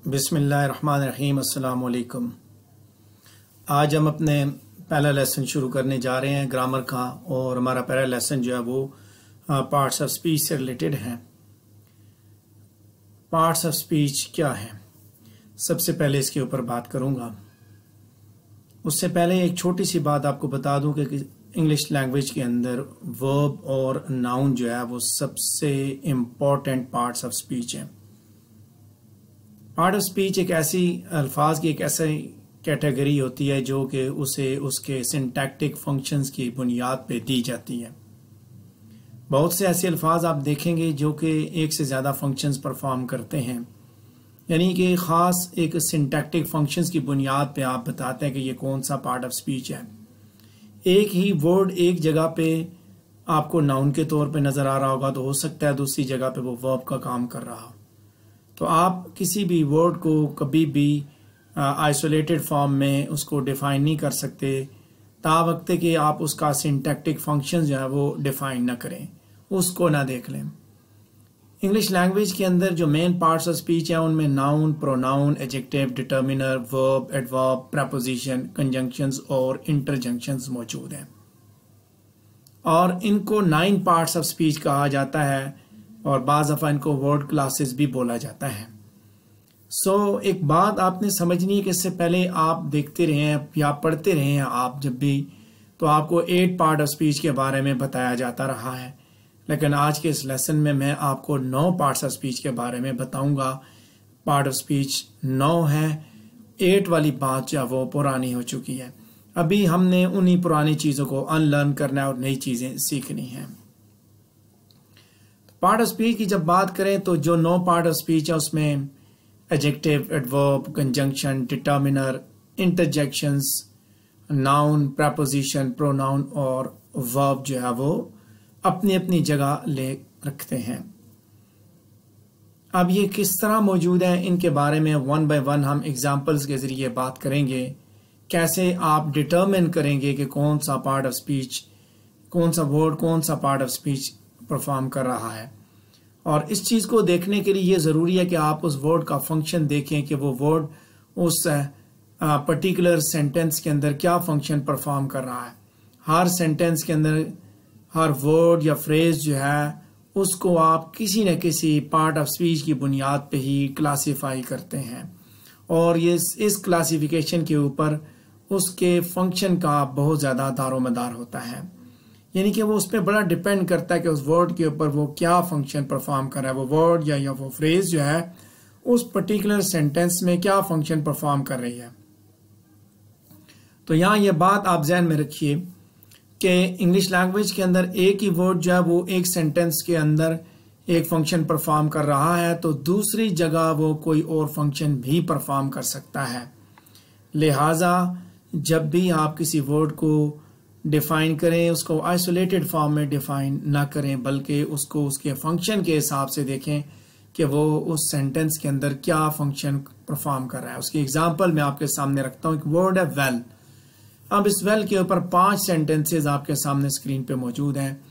बिस्मिल्लाहिर्रहमानिर्रहीम। अस्सलाम वालेकुम। आज हम अपने पहला लेसन शुरू करने जा रहे हैं ग्रामर का, और हमारा पहला लेसन जो है वो पार्ट्स ऑफ स्पीच से रिलेटेड है। पार्ट्स ऑफ स्पीच क्या है, सबसे पहले इसके ऊपर बात करूंगा। उससे पहले एक छोटी सी बात आपको बता दूं कि इंग्लिश लैंग्वेज के अंदर वर्ब और नाउन जो है वो सबसे इम्पोर्टेंट पार्ट्स ऑफ स्पीच हैं। पार्ट ऑफ स्पीच एक ऐसी अल्फाज की एक ऐसी कैटेगरी होती है जो कि उसे उसके सिंटैक्टिक फंक्शंस की बुनियाद पे दी जाती है। बहुत से ऐसे अल्फाज आप देखेंगे जो कि एक से ज़्यादा फंक्शंस परफॉर्म करते हैं, यानी कि ख़ास एक सिंटैक्टिक फंक्शंस की बुनियाद पे आप बताते हैं कि ये कौन सा पार्ट ऑफ स्पीच है। एक ही वर्ड एक जगह पे आपको नाउन के तौर पे नज़र आ रहा होगा, तो हो सकता है दूसरी जगह पे वो वर्ब का काम कर रहा हो। तो आप किसी भी वर्ड को कभी भी आइसोलेटेड फॉर्म में उसको डिफाइन नहीं कर सकते तावक्त कि आप उसका सिंटैक्टिक फंक्शन जो है वो डिफाइन ना करें, उसको ना देख लें। इंग्लिश लैंग्वेज के अंदर जो मेन पार्ट्स ऑफ स्पीच हैं उनमें noun, pronoun, adjective, determiner, verb, adverb, preposition, conjunctions और इंटरजंक्शंस मौजूद हैं, और इनको 9 पार्ट्स ऑफ स्पीच कहा जाता है, और बाज़ दफ़ा इनको वर्ड क्लासेस भी बोला जाता है। एक बात आपने समझनी है कि इससे पहले आप देखते रहे हैं या पढ़ते रहे हैं आप जब भी, तो आपको 8 पार्ट ऑफ स्पीच के बारे में बताया जाता रहा है, लेकिन आज के इस लेसन में मैं आपको 9 पार्ट्स ऑफ स्पीच के बारे में बताऊंगा। पार्ट ऑफ स्पीच 9 है, 8 वाली बात जो वो पुरानी हो चुकी है। अभी हमने उन्हीं पुरानी चीज़ों को अनलर्न करना है और नई चीज़ें सीखनी हैं। पार्ट ऑफ स्पीच की जब बात करें तो जो 9 पार्ट ऑफ स्पीच है उसमें adjective, adverb, conjunction, determiner, interjections, noun, preposition, pronoun और वर्ब जो है वो अपनी अपनी जगह ले रखते हैं। अब ये किस तरह मौजूद है इनके बारे में 1 बाय 1 हम एग्जांपल्स के ज़रिए बात करेंगे। कैसे आप डिटर्मिन करेंगे कि कौन सा पार्ट ऑफ स्पीच, कौन सा वर्ड, कौन सा पार्ट ऑफ स्पीच परफॉर्म कर रहा है। और इस चीज़ को देखने के लिए ये ज़रूरी है कि आप उस वर्ड का फंक्शन देखें कि वो वर्ड उस पर्टिकुलर सेंटेंस के अंदर क्या फंक्शन परफॉर्म कर रहा है। हर सेंटेंस के अंदर हर वर्ड या फ्रेज जो है उसको आप किसी न किसी पार्ट ऑफ स्पीच की बुनियाद पे ही क्लासीफाई करते हैं, और ये इस क्लासिफिकेशन के ऊपर उसके फंक्शन का बहुत ज़्यादा दारोमदार होता है, यानी कि वो उस पर बड़ा डिपेंड करता है कि उस वर्ड के ऊपर वो क्या फंक्शन परफॉर्म कर रहा है। वो वर्ड या वो फ्रेज जो है उस पर्टिकुलर सेंटेंस में क्या फंक्शन परफॉर्म कर रही है। तो यहाँ ये बात आप ध्यान में रखिए कि इंग्लिश लैंग्वेज के अंदर एक ही वर्ड जो है वो एक सेंटेंस के अंदर एक फंक्शन परफॉर्म कर रहा है, तो दूसरी जगह वो कोई और फंक्शन भी परफॉर्म कर सकता है। लिहाजा जब भी आप किसी वर्ड को डिफाइन करें उसको आइसोलेटेड फॉर्म में डिफाइन ना करें, बल्कि उसको उसके फंक्शन के हिसाब से देखें कि वो उस सेंटेंस के अंदर क्या फंक्शन परफॉर्म कर रहा है। उसकी एग्जांपल मैं आपके सामने रखता हूँ। एक वर्ड है वेल। अब इस वेल के ऊपर 5 सेंटेंसेस आपके सामने स्क्रीन पे मौजूद हैं।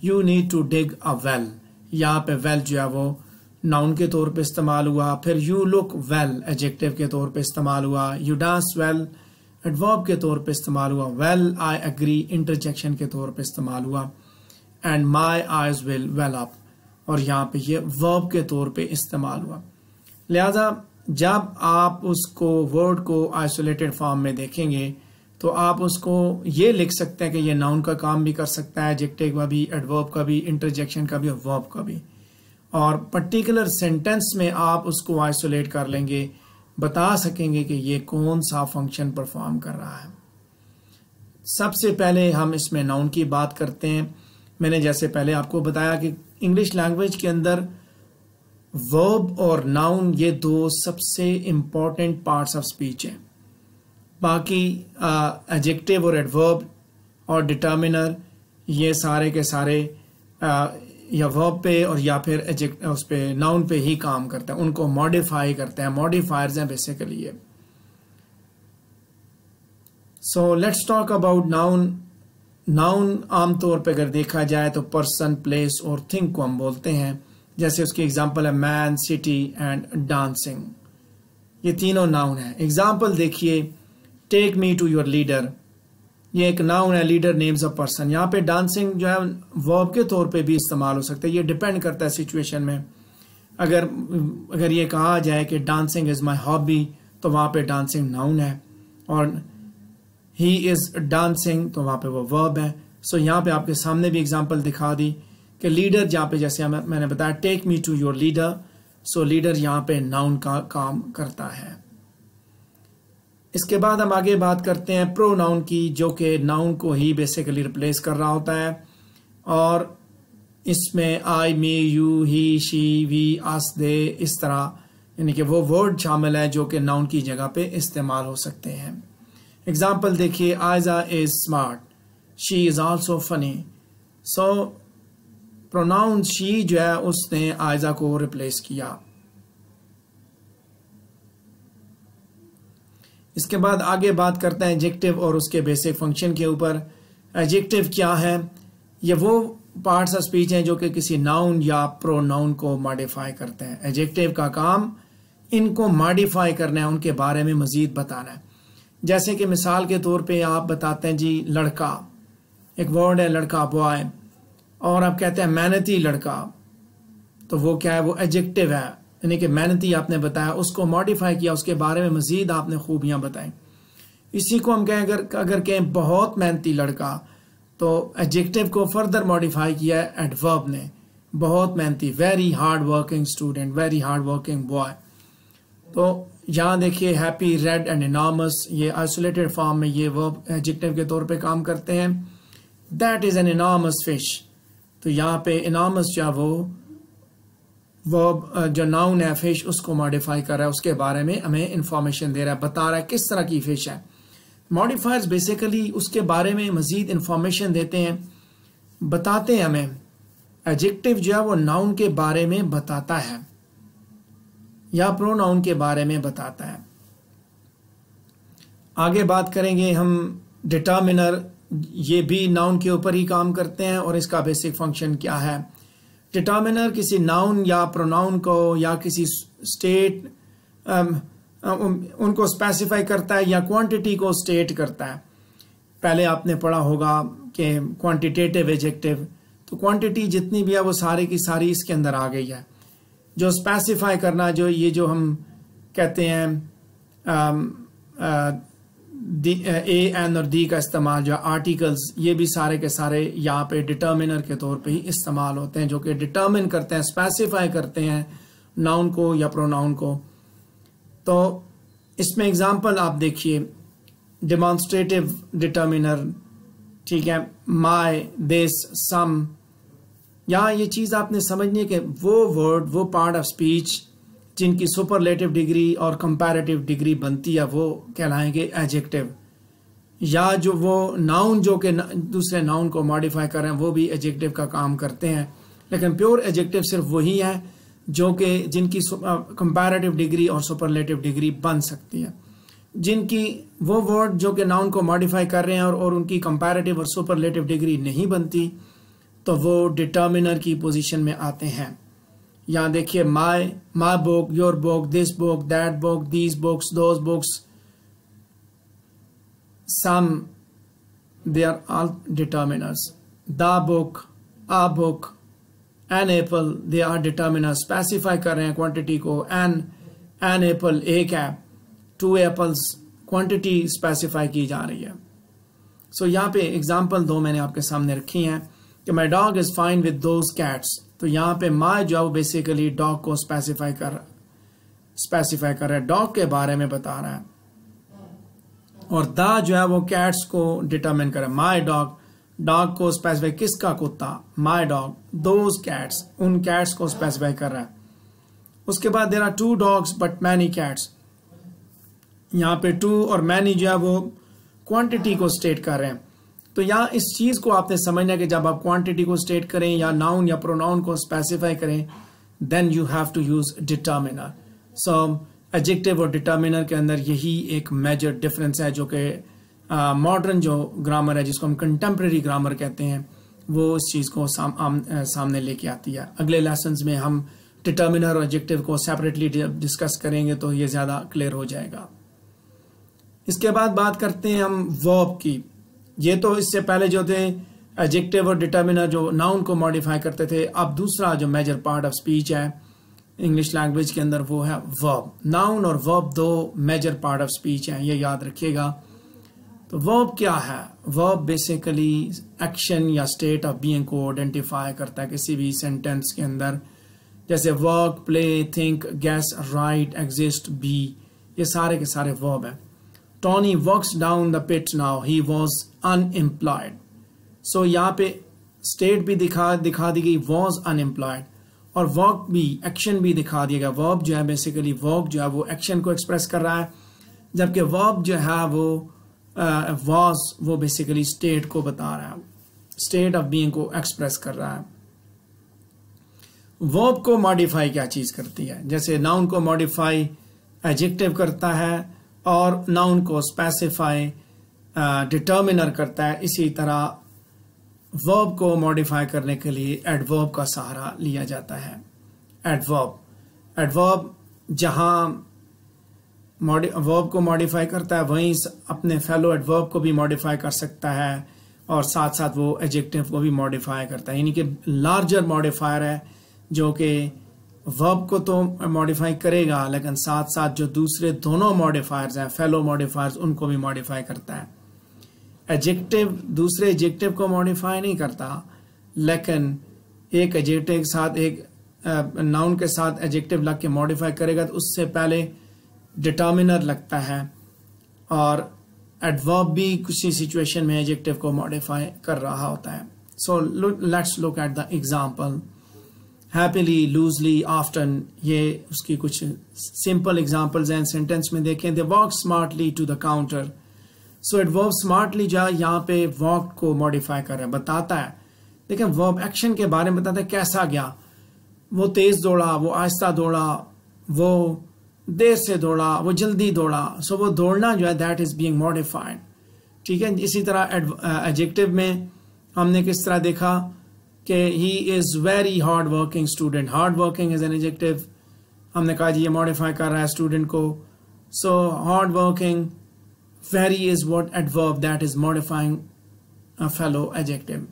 You need to dig a well, यहाँ पे वेल जो है वो नाउन के तौर पे इस्तेमाल हुआ। फिर यू लुक वेल एडजेक्टिव के तौर पे इस्तेमाल हुआ। यू डांस वेल एडवर्ब के तौर पे इस्तेमाल हुआ। वेल आई एग्री इंटरजेक्शन के तौर पे इस्तेमाल हुआ। And my eyes will well up, और यहाँ पे ये वर्ब के तौर पे इस्तेमाल हुआ। लिहाजा जब आप उसको वर्ड को आइसोलेटेड फॉर्म में देखेंगे तो आप उसको ये लिख सकते हैं कि ये नाउन का काम भी कर सकता है, एडजेक्टिव का भी, एडवर्ब का भी, इंटरजेक्शन का भी और वर्ब का भी, और पर्टिकुलर सेंटेंस में आप उसको आइसोलेट कर लेंगे, बता सकेंगे कि ये कौन सा फंक्शन परफॉर्म कर रहा है। सबसे पहले हम इसमें नाउन की बात करते हैं। मैंने जैसे पहले आपको बताया कि इंग्लिश लैंग्वेज के अंदर वर्ब और नाउन ये 2 सबसे इम्पॉर्टेंट पार्ट्स ऑफ स्पीच हैं। बाकी एडजेक्टिव और एडवर्ब और डिटर्मिनर ये सारे के सारे या वर्ब पे और या फिर उस पे नाउन पे ही काम करते हैं, उनको मॉडिफाई करते हैं, मॉडिफायर्स हैं बेसिकली ये। So let's talk about noun. Noun आमतौर पे अगर देखा जाए तो पर्सन, प्लेस और थिंग को हम बोलते हैं। जैसे उसकी एग्जांपल है मैन, सिटी एंड डांसिंग। ये तीनों नाउन है। एग्जाम्पल देखिए, take me to your leader, ये एक नाउन है, लीडर नेम्स अ पर्सन। यहाँ पे डांसिंग जो है वर्ब के तौर पे भी इस्तेमाल हो सकता है, ये डिपेंड करता है सिचुएशन में। अगर ये कहा जाए कि डांसिंग इज़ माई हॉबी, तो वहाँ पे डांसिंग नाउन है, और ही इज़ डांसिंग तो वहाँ पे वो वर्ब है। सो यहाँ पे आपके सामने भी एग्जांपल दिखा दी कि लीडर जहाँ पे, जैसे मैंने बताया take me to your leader, so leader यहाँ पे नाउन का काम करता है। इसके बाद हम आगे बात करते हैं प्रोनाउन की, जो कि नाउन को ही बेसिकली रिप्लेस कर रहा होता है, और इसमें आई, मी, यू, ही, शी, वी, अस, दे, इस तरह यानी कि वो वर्ड शामिल है जो कि नाउन की जगह पे इस्तेमाल हो सकते हैं। एग्जाम्पल देखिए, Aiza is smart, she is also funny. So pronoun she जो है उसने आयजा को रिप्लेस किया। इसके बाद आगे बात करते हैं एडजेक्टिव और उसके बेसिक फंक्शन के ऊपर। एडजेक्टिव क्या है? ये वो पार्ट्स ऑफ स्पीच हैं जो कि किसी नाउन या प्रोनाउन को मॉडिफाई करते हैं। एडजेक्टिव का काम इनको मॉडिफाई करना है, उनके बारे में मजीद बताना है। जैसे कि मिसाल के तौर पे आप बताते हैं जी लड़का, एक वर्ड है लड़का, बॉय, और आप कहते हैं मेहनती लड़का, तो वो क्या है? वो एडजेक्टिव है, यानी कि मेहनती आपने बताया, उसको मॉडिफाई किया, उसके बारे में मजीद आपने खूबियां बताई। इसी को हम कहें, अगर कहें बहुत मेहनती लड़का, तो एडजेक्टिव को फर्दर मॉडिफाई किया है एडवर्ब ने, बहुत मेहनती, very hard working student, very hard working boy. तो यहाँ देखिए हैप्पी, रेड एंड इनॉर्मस, ये आइसोलेटेड फॉर्म में ये वर्ब एडजेक्टिव के तौर पे काम करते हैं। That is an enormous fish, तो यहाँ पे इनॉर्मस जो वो वर्ब जो नाउन है फिश, उसको मॉडिफाई कर रहा है, उसके बारे में हमें इंफॉर्मेशन दे रहा है, बता रहा है किस तरह की फिश है। मॉडिफायर्स बेसिकली उसके बारे में मजीद इंफॉर्मेशन देते हैं, बताते हैं हमें। एडजेक्टिव जो है वो नाउन के बारे में बताता है या प्रोनाउन के बारे में बताता है। आगे बात करेंगे हम डिटर्मिनर, ये भी नाउन के ऊपर ही काम करते हैं और इसका बेसिक फंक्शन क्या है। डिटर्मिनर किसी नाउन या प्रोनाउन को या किसी स्टेट उनको स्पेसिफाई करता है या क्वांटिटी को स्टेट करता है। पहले आपने पढ़ा होगा कि क्वांटिटेटिव एडजेक्टिव, तो क्वांटिटी जितनी भी है वो सारी की सारी इसके अंदर आ गई है। जो स्पेसिफाई करना, जो ये जो हम कहते हैं ए, एन और दी का इस्तेमाल, जो आर्टिकल्स, ये भी सारे के सारे यहाँ पे डिटर्मिनर के तौर पे ही इस्तेमाल होते हैं, जो कि डिटर्मिन करते हैं, स्पेसिफाई करते हैं नाउन को या प्रोनाउन को। तो इसमें एग्जांपल आप देखिए, डेमोन्स्ट्रेटिव डिटर्मिनर, ठीक है, माय, दिस, सम। यहाँ ये चीज़ आपने समझनी है कि वो वर्ड, वो पार्ट ऑफ स्पीच जिनकी सुपरलेटिव डिग्री और कंपैरेटिव डिग्री बनती है, वो कहलाएंगे एडजेक्टिव। या जो वो नाउन जो कि दूसरे नाउन को मॉडिफाई कर रहे हैं, वो भी एडजेक्टिव का काम करते हैं। लेकिन प्योर एडजेक्टिव सिर्फ वही है जो कि जिनकी कंपैरेटिव डिग्री और सुपरलेटिव डिग्री बन सकती है। जिनकी वो वर्ड जो कि नाउन को मॉडिफाई कर रहे हैं और उनकी कंपैरेटिव और सुपरलेटिव डिग्री नहीं बनती, तो वो डिटर्मिनर की पोजीशन में आते हैं। यहाँ देखिए, my book, your book, this book, that book, these books, those books, some, they are all determiners. The book, a book, an apple, they are determiners. Specify कर रहे हैं क्वांटिटी को। एन एप्पल एक है, 2 एप्पल्स, क्वांटिटी स्पेसिफाई की जा रही है। सो यहाँ पे एग्जाम्पल 2 मैंने आपके सामने रखी हैं कि my dog is fine with those cats. तो यहाँ पे माई जो है बेसिकली डॉग को स्पेसिफाई कर रहा है, डॉग के बारे में बता रहा है, और द जो है वो कैट्स को डिटरमिन कर रहा है। माई डॉग, डॉग को स्पेसिफाई, किसका? कुत्ता, माई डॉग, दोज कैट्स, उन कैट्स को स्पेसिफाई कर रहा है। उसके बाद there are 2 dogs but many cats. यहाँ पे 2 और मैनी जो है वो क्वांटिटी को स्टेट कर रहे हैं। तो यहाँ इस चीज़ को आपने समझना है कि जब आप क्वांटिटी को स्टेट करें या नाउन या प्रोनाउन को स्पेसिफाई करें, then you have to use determiner. So adjective और डिटर्मिनर के अंदर यही एक मेजर डिफरेंस है, जो कि मॉडर्न जो ग्रामर है, जिसको हम कंटेम्प्रेरी ग्रामर कहते हैं, वो इस चीज़ को सामने लेके आती है। अगले लेसन्स में हम डिटर्मिनर और एडजेक्टिव को सेपरेटली डिस्कस करेंगे तो ये ज़्यादा क्लियर हो जाएगा। इसके बाद बात करते हैं हम वर्ब की। ये तो इससे पहले जो थे एडजेक्टिव और डिटर्मिनर जो नाउन को मॉडिफाई करते थे, अब दूसरा जो मेजर पार्ट ऑफ स्पीच है इंग्लिश लैंग्वेज के अंदर वो है वर्ब। नाउन और वर्ब दो मेजर पार्ट ऑफ स्पीच हैं, ये याद रखिएगा। तो वर्ब क्या है? वर्ब बेसिकली एक्शन या स्टेट ऑफ बीइंग को आइडेंटिफाई करता है किसी भी सेंटेंस के अंदर, जैसे work, play, think, guess, write, exist, be, ये सारे के सारे वर्ब हैं। Tony works down the pit now, he was unemployed. सो यहाँ पे स्टेट भी दिखा दी गई, वॉज अनएम्प्लॉयड, और वर्क भी, एक्शन भी दिखा दिया गया। वर्ब जो है बेसिकली वर्क जो है वो एक्शन को एक्सप्रेस कर रहा है, जबकि वर्ब जो है वो वॉज वो बेसिकली स्टेट को बता रहा है, स्टेट ऑफ बीइंग को एक्सप्रेस कर रहा है। वर्ब को मॉडिफाई क्या चीज करती है? जैसे नाउन को मॉडिफाई एडजेक्टिव करता है और नाउन को स्पेसिफाई डिटर्मिनर करता है, इसी तरह वर्ब को मॉडिफाई करने के लिए एडवर्ब का सहारा लिया जाता है। एडवर्ब जहां वर्ब को मॉडिफाई करता है वहीं अपने फेलो एडवर्ब को भी मॉडिफाई कर सकता है, और साथ साथ वो एडजेक्टिव को भी मॉडिफाई करता है। यानी कि लार्जर मॉडिफायर है जो कि वर्ब को तो मॉडिफाई करेगा, लेकिन साथ साथ जो दूसरे दोनों मॉडिफायर्स हैं, फेलो मॉडिफायर्स, उनको भी मॉडिफाई करता है। एडजेक्टिव दूसरे एडजेक्टिव को मॉडिफाई नहीं करता, लेकिन एक एडजेक्टिव के साथ, एक नाउन के साथ एडजेक्टिव लग के मॉडिफाई करेगा तो उससे पहले डिटर्मिनर लगता है, और एडवर्ब भी किसी सिचुएशन में एडजेक्टिव को मॉडिफाई कर रहा होता है। So let's look at the example. Happily, loosely, often, ये उसकी कुछ सिंपल एग्जांपल्स हैं। सेंटेंस में देखें, they walk smartly to the counter. So adverb smartly जो यहाँ पे वॉक को मॉडिफाई कर रहा है, बताता है, लेकिन वर्ब एक्शन के बारे में बताता है कैसा गया। वो तेज दौड़ा, वो आहिस्ता दौड़ा, वो देर से दौड़ा, वो जल्दी दौड़ा। सो वो दौड़ना जो है दैट इज बीइंग मॉडिफाइड। ठीक है। इसी तरह एडजेक्टिव में हमने किस तरह देखा कि he is very hard working student. Hard working is an adjective, हमने कहा जी ये मॉडिफाई कर रहा है स्टूडेंट को। So hard working, very is what adverb that is modifying a fellow adjective.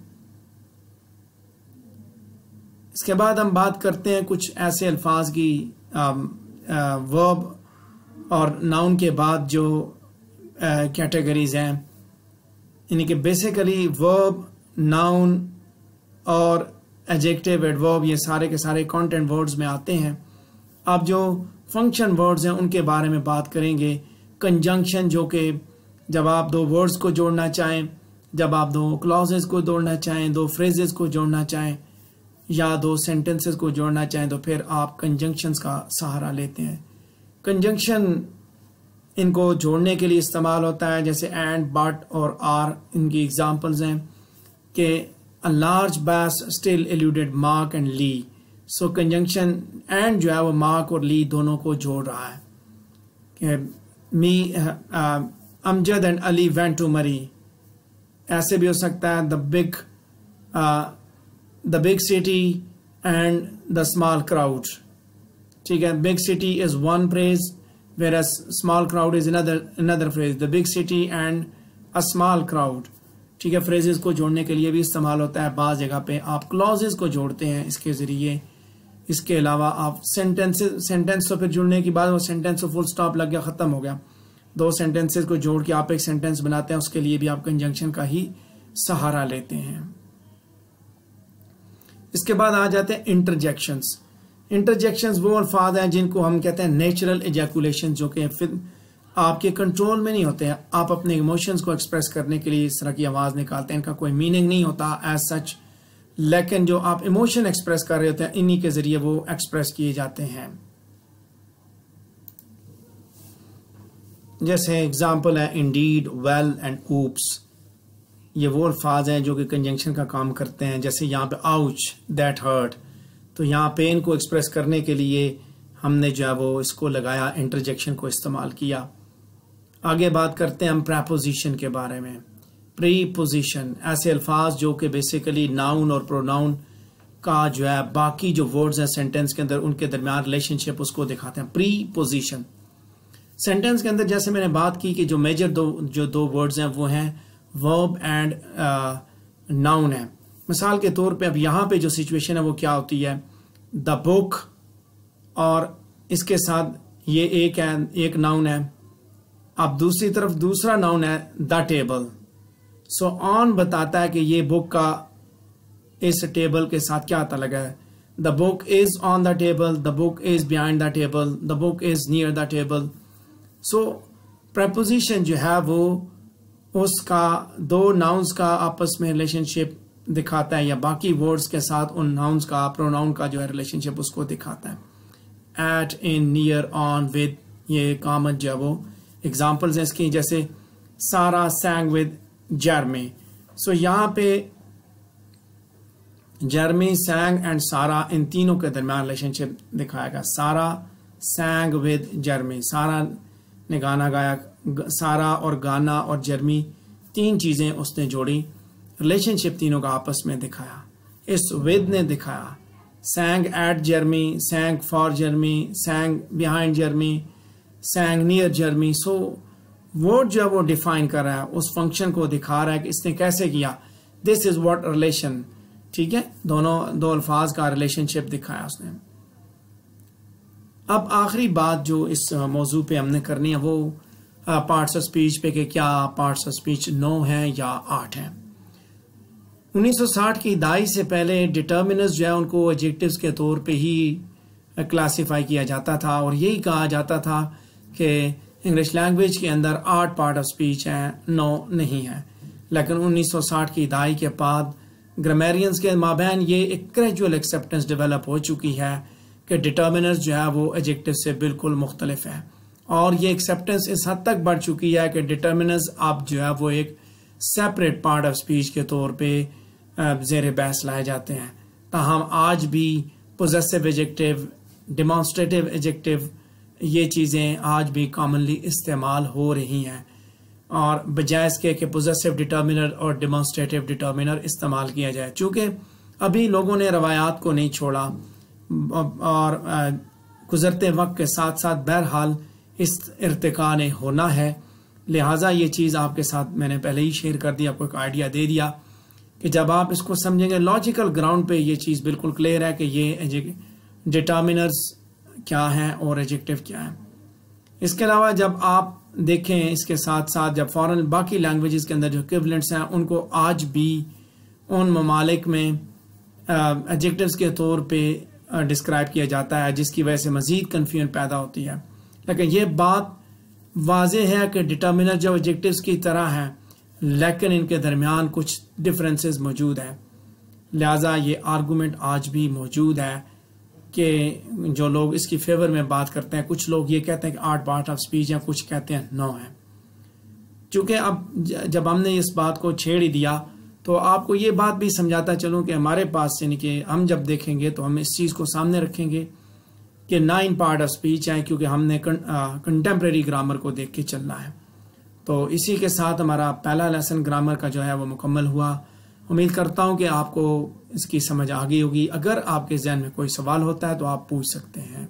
इसके बाद हम बात करते हैं कुछ ऐसे अल्फाज की वर्ब और नाउन के बाद जो कैटेगरीज हैं, यानी कि बेसिकली वर्ब, नाउन और एडजेक्टिव, एडवर्ब, ये सारे के सारे कंटेंट वर्ड्स में आते हैं। अब जो फंक्शन वर्ड्स हैं उनके बारे में बात करेंगे। कंजंक्शन, जो कि जब आप दो वर्ड्स को जोड़ना चाहें, जब आप दो क्लॉजेस को जोड़ना चाहें, दो फ्रेजेस को जोड़ना चाहें, या दो सेंटेंसेस को जोड़ना चाहें, तो फिर आप कंजंक्शंस का सहारा लेते हैं। कंजंक्शन इनको जोड़ने के लिए इस्तेमाल होता है, जैसे एंड, बट और आर इनकी एग्जांपल्स हैं कि a large bass still eluded Mark and Lee. So conjunction and जो है वो मार्क और ली दोनों को जोड़ रहा है कि me Amjad and Ali went to Murree. ऐसे भी हो सकता है the big city and the small crowd. ठीक है, big city is one phrase whereas small crowd is another phrase, the big city and a small crowd। ठीक है, फ्रेजेस को जोड़ने के लिए भी इस्तेमाल होता है। बाज़ जगह पे आप क्लॉजेस को जोड़ते हैं इसके ज़रिए। इसके अलावा आप सेंटेंस तो फिर जुड़ने के बाद वो सेंटेंस तो फुल स्टॉप लग गया, ख़त्म हो गया। दो सेंटेंसेस को जोड़ के आप एक सेंटेंस बनाते हैं, उसके लिए भी आप कंजंक्शन का ही सहारा लेते हैं। इसके बाद आ जाते हैं इंटरजेक्शंस। इंटरजेक्शंस वो अल्फाज हैं जिनको हम कहते हैं नेचुरल एजैकुलेशन, जो कि फिर आपके कंट्रोल में नहीं होते हैं। आप अपने इमोशंस को एक्सप्रेस करने के लिए इस तरह की आवाज़ निकालते हैं, इनका कोई मीनिंग नहीं होता एज सच, लेकिन जो आप इमोशन एक्सप्रेस कर रहे होते हैं इन्हीं के जरिए वो एक्सप्रेस किए जाते हैं। जैसे एग्जाम्पल है इंडीड, वेल एंड ऊप्स। ये वो अल्फाज हैं जो कि कंजंक्शन का काम करते हैं। जैसे यहाँ पे आउच, दैट हर्ट, तो यहाँ पेन को एक्सप्रेस करने के लिए हमने जो है वो इसको लगाया, इंटरजेक्शन को इस्तेमाल किया। आगे बात करते हैं हम प्रेपोजिशन के बारे में। प्रीपोजिशन ऐसे अल्फाज जो कि बेसिकली नाउन और प्रोनाउन का जो है बाकी जो वर्ड्स हैं सेंटेंस के अंदर उनके दरमियान रिलेशनशिप उसको दिखाते हैं। प्री पोजिशन सेंटेंस के अंदर जैसे मैंने बात की कि जो मेजर दो वर्ड्स हैं वो हैं वर्ब एंड नाउन है। मिसाल के तौर पे अब यहाँ पे जो सिचुएशन है वो क्या होती है, द बुक और इसके साथ ये एक नाउन है, अब दूसरी तरफ दूसरा नाउन है द टेबल। सो ऑन बताता है कि ये बुक का इस टेबल के साथ क्या ताल्लुक है। The book is on the table, the book is behind the table, the book is near the table. So preposition जो है वो उसका दो नाउन्स का आपस में रिलेशनशिप दिखाता है या बाकी वर्ड्स के साथ उन नाउन्स का प्रोनाउन का जो है रिलेशनशिप उसको दिखाता है। At, in, near, on, with, ये कॉमन जो है वो एग्जाम्पल्स हैं इसकी। जैसे सारा सैंग विद जर्मी, सो यहाँ पे जर्मी, सैंग एंड सारा इन तीनों के दरमियान रिलेशनशिप दिखाएगा। सारा सैंग विद जर्मी, सारा ने गाना गाया, सारा और गाना और जर्मी तीन चीजें उसने जोड़ी, रिलेशनशिप तीनों का आपस में दिखाया। इस विद ने दिखाया sang at Jeremy, sang for Jeremy, sang behind Jeremy, sang near Jeremy. So word जो है वो डिफाइन कर रहा है, उस फंक्शन को दिखा रहा है कि इसने कैसे किया। दिस इज व्हाट रिलेशन, ठीक है, दोनों दो अल्फाज का रिलेशनशिप दिखाया उसने। अब आखिरी बात जो इस मौजू पे हमने करनी है वो पार्ट्स ऑफ स्पीच पे कि क्या पार्ट्स ऑफ स्पीच 9 हैं या 8 हैं। 1960 की दहाई से पहले डिटर्मिनर्स जो है उनको एडजेक्टिव्स के तौर पे ही क्लासिफाई किया जाता था और यही कहा जाता था कि इंग्लिश लैंग्वेज के अंदर 8 पार्ट ऑफ स्पीच हैं, 9 नहीं है। लेकिन 1960 की दहाई के बाद ग्रामेरियंस के माबैन ये एक ग्रेजुअल एक्सेप्टेंस डेवलप हो चुकी है कि डिटर्मिनर्स जो है वो एडजेक्टिव से बिल्कुल मुख्तलिफ है और ये एक्सेप्टेंस इस हद तक बढ़ चुकी है कि डिटर्मिनर्स अब जो है वो एक सेपरेट पार्ट ऑफ स्पीच के तौर पे ज़ेर बहस लाए जाते हैं। ताहम आज भी पोजेसिव एडजेक्टिव, डेमोन्स्ट्रेटिव एडजेक्टिव, ये चीज़ें आज भी कॉमनली इस्तेमाल हो रही हैं और बजाय इसके कि पोजेसिव डिटर्मिनर और डेमोन्स्ट्रेटिव डिटर्मिनर इस्तेमाल किया जाए। चूँकि अभी लोगों ने रवायात को नहीं छोड़ा और गुजरते वक्त के साथ साथ बहरहाल इस इर्तिका ने होना है, लिहाजा ये चीज़ आपके साथ मैंने पहले ही शेयर कर दी, आपको एक आइडिया दे दिया कि जब आप इसको समझेंगे लॉजिकल ग्राउंड पे ये चीज़ बिल्कुल क्लियर है कि ये डिटर्मिनर्स क्या हैं और एडजेक्टिव क्या है। इसके अलावा जब आप देखें इसके साथ साथ जब फॉरेन बाकी लैंग्वेजेस के अंदर जो इक्विवेलेंट्स हैं उनको आज भी उन ममालिक में एडजेक्टिव्स के तौर पे डिस्क्राइब किया जाता है, जिसकी वजह से मज़ीद कन्फ्यूजन पैदा होती है। लेकिन ये बात वाज़ेह है कि डिटर्मिनर जो एडजेक्टिव्स की तरह हैं लेकिन इनके दरमियान कुछ डिफरेंसेस मौजूद हैं। लिहाजा ये आर्गूमेंट आज भी मौजूद है कि जो लोग इसकी फेवर में बात करते हैं, कुछ लोग ये कहते हैं कि 8 पार्ट ऑफ स्पीच हैं, कुछ कहते हैं 9 है। चूँकि अब जब हमने इस बात को छेड़ ही दिया तो आपको ये बात भी समझाता चलूँ कि हमारे पास यानी कि हम जब देखेंगे तो हम इस चीज़ को सामने रखेंगे कि 9 पार्ट ऑफ स्पीच हैं, क्योंकि हमने कंटेम्प्रेरी ग्रामर को देख के चलना है। तो इसी के साथ हमारा पहला लेसन ग्रामर का जो है वो मुकम्मल हुआ। उम्मीद करता हूँ कि आपको इसकी समझ आ गई होगी। अगर आपके जहन में कोई सवाल होता है तो आप पूछ सकते हैं।